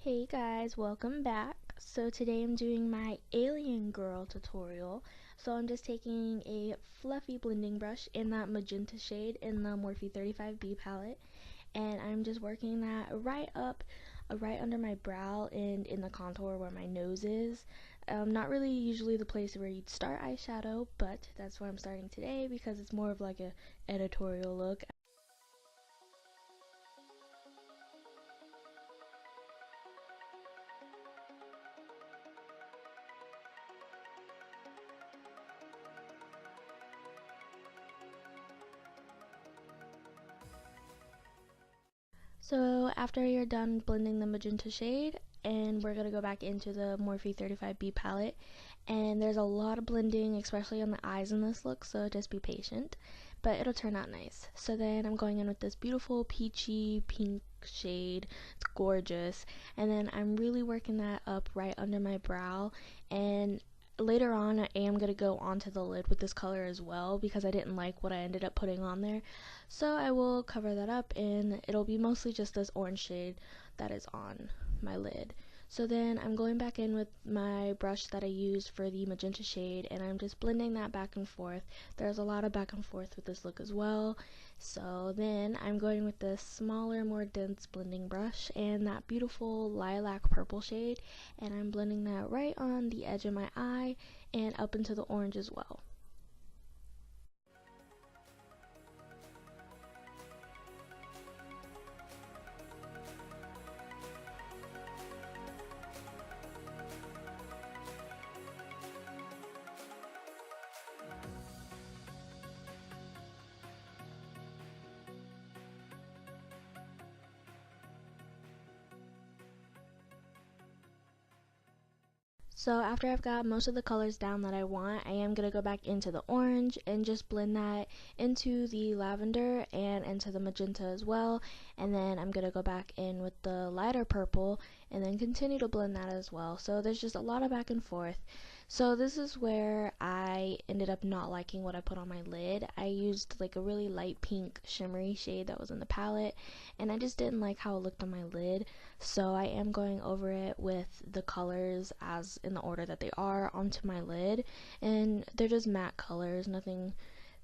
Hey guys, welcome back. So today I'm doing my alien girl tutorial. So I'm just taking a fluffy blending brush in that magenta shade in the Morphe 35B palette, and I'm just working that right up, right under my brow and in the contour where my nose is. Not really usually the place where you'd start eyeshadow, but that's where I'm starting today because it's more of like a editorial look. So after you're done blending the magenta shade, and we're going to go back into the Morphe 35B palette, and there's a lot of blending, especially on the eyes in this look, so just be patient, but it'll turn out nice. So then I'm going in with this beautiful peachy pink shade. It's gorgeous, and then I'm really working that up right under my brow, and later on I am going to go onto the lid with this color as well because I didn't like what I ended up putting on there, so I will cover that up and it'll be mostly just this orange shade that is on my lid. So then I'm going back in with my brush that I used for the magenta shade, and I'm just blending that back and forth. There's a lot of back and forth with this look as well. So then I'm going with this smaller, more dense blending brush and that beautiful lilac purple shade, and I'm blending that right on the edge of my eye and up into the orange as well. So after I've got most of the colors down that I want, I am going to go back into the orange and just blend that into the lavender and into the magenta as well. And then I'm going to go back in with the lighter purple and then continue to blend that as well. So there's just a lot of back and forth. So this is where I ended up not liking what I put on my lid. I used like a really light pink shimmery shade that was in the palette, and I just didn't like how it looked on my lid. So I am going over it with the colors as in the order that they are onto my lid, and they're just matte colors, nothing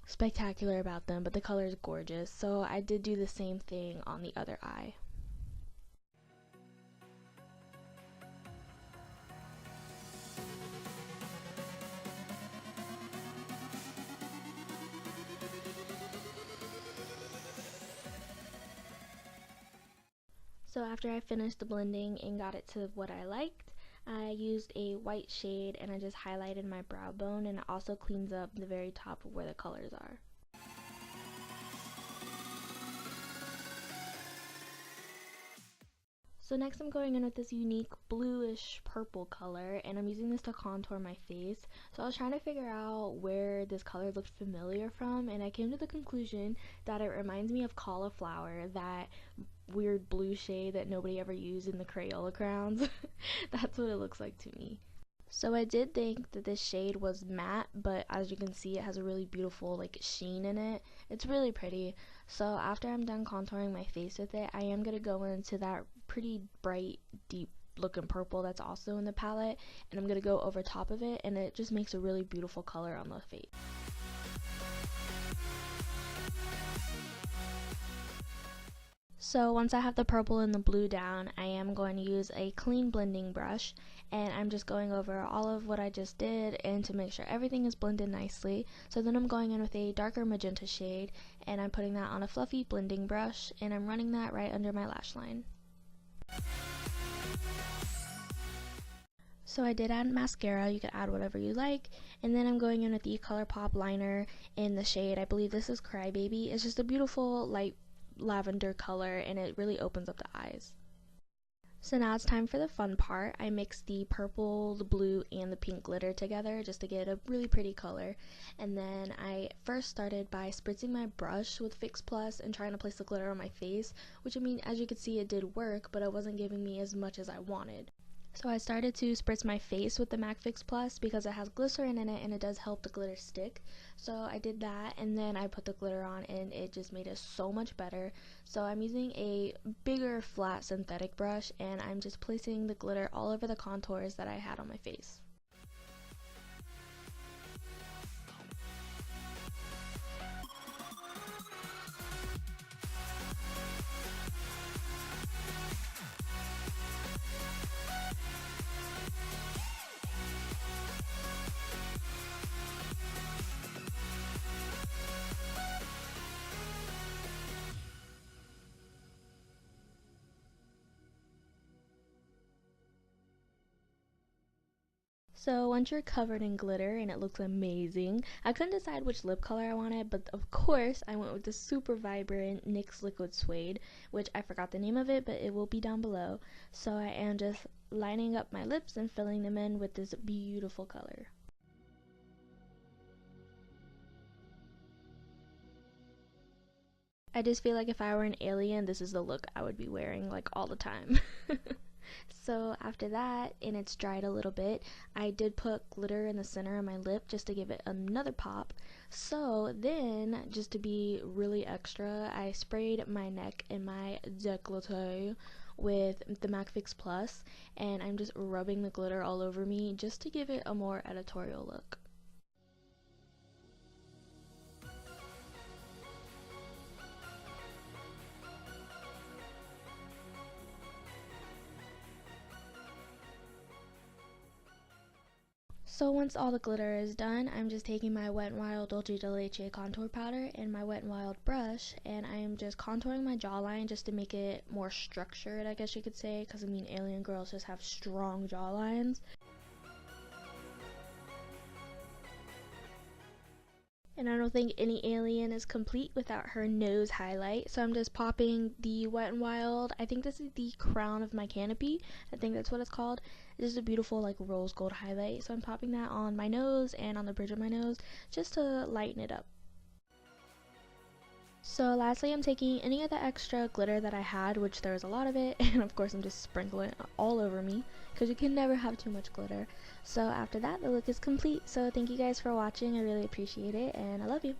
spectacular about them, but the color is gorgeous. So I did do the same thing on the other eye. So after I finished the blending and got it to what I liked, I used a white shade and I just highlighted my brow bone, and it also cleans up the very top of where the colors are. So next I'm going in with this unique bluish purple color, and I'm using this to contour my face. So I was trying to figure out where this color looked familiar from, and I came to the conclusion that it reminds me of cauliflower, that weird blue shade that nobody ever used in the Crayola crowns. That's what it looks like to me. So I did think that this shade was matte, but as you can see, it has a really beautiful like sheen in it. It's really pretty. So after I'm done contouring my face with it, I am going to go into that pretty bright, deep looking purple that's also in the palette, and I'm going to go over top of it, and it just makes a really beautiful color on the face. So once I have the purple and the blue down, I am going to use a clean blending brush, and I'm just going over all of what I just did and to make sure everything is blended nicely. So then I'm going in with a darker magenta shade, and I'm putting that on a fluffy blending brush, and I'm running that right under my lash line. So I did add mascara, you could add whatever you like, and then I'm going in with the ColourPop liner in the shade, I believe this is Crybaby. It's just a beautiful light lavender color, and it really opens up the eyes. So now it's time for the fun part. I mixed the purple, the blue, and the pink glitter together just to get a really pretty color. And then I first started by spritzing my brush with Fix Plus and trying to place the glitter on my face, which, I mean, as you can see, it did work, but it wasn't giving me as much as I wanted. So I started to spritz my face with the MAC Fix Plus because it has glycerin in it and it does help the glitter stick. So I did that, and then I put the glitter on and it just made it so much better. So I'm using a bigger flat synthetic brush and I'm just placing the glitter all over the contours that I had on my face. So once you're covered in glitter and it looks amazing, I couldn't decide which lip color I wanted, but of course I went with the super vibrant NYX Liquid Suede, which I forgot the name of it, but it will be down below. So I am just lining up my lips and filling them in with this beautiful color. I just feel like if I were an alien, this is the look I would be wearing like all the time. So after that, and it's dried a little bit, I did put glitter in the center of my lip just to give it another pop. So then, just to be really extra, I sprayed my neck and my décolleté with the MAC Fix Plus, and I'm just rubbing the glitter all over me just to give it a more editorial look. So once all the glitter is done, I'm just taking my Wet n Wild Dulce de Leche contour powder and my Wet n Wild brush, and I am just contouring my jawline just to make it more structured, I guess you could say, because I mean alien girls just have strong jawlines. And I don't think any alien is complete without her nose highlight. So I'm just popping the Wet n Wild. I think this is the crown of my canopy. I think that's what it's called. This is a beautiful like rose gold highlight. So I'm popping that on my nose and on the bridge of my nose just to lighten it up. So lastly, I'm taking any of the extra glitter that I had, which there was a lot of it, and of course I'm just sprinkling it all over me because you can never have too much glitter. So after that, the look is complete. So thank you guys for watching. I really appreciate it, and I love you.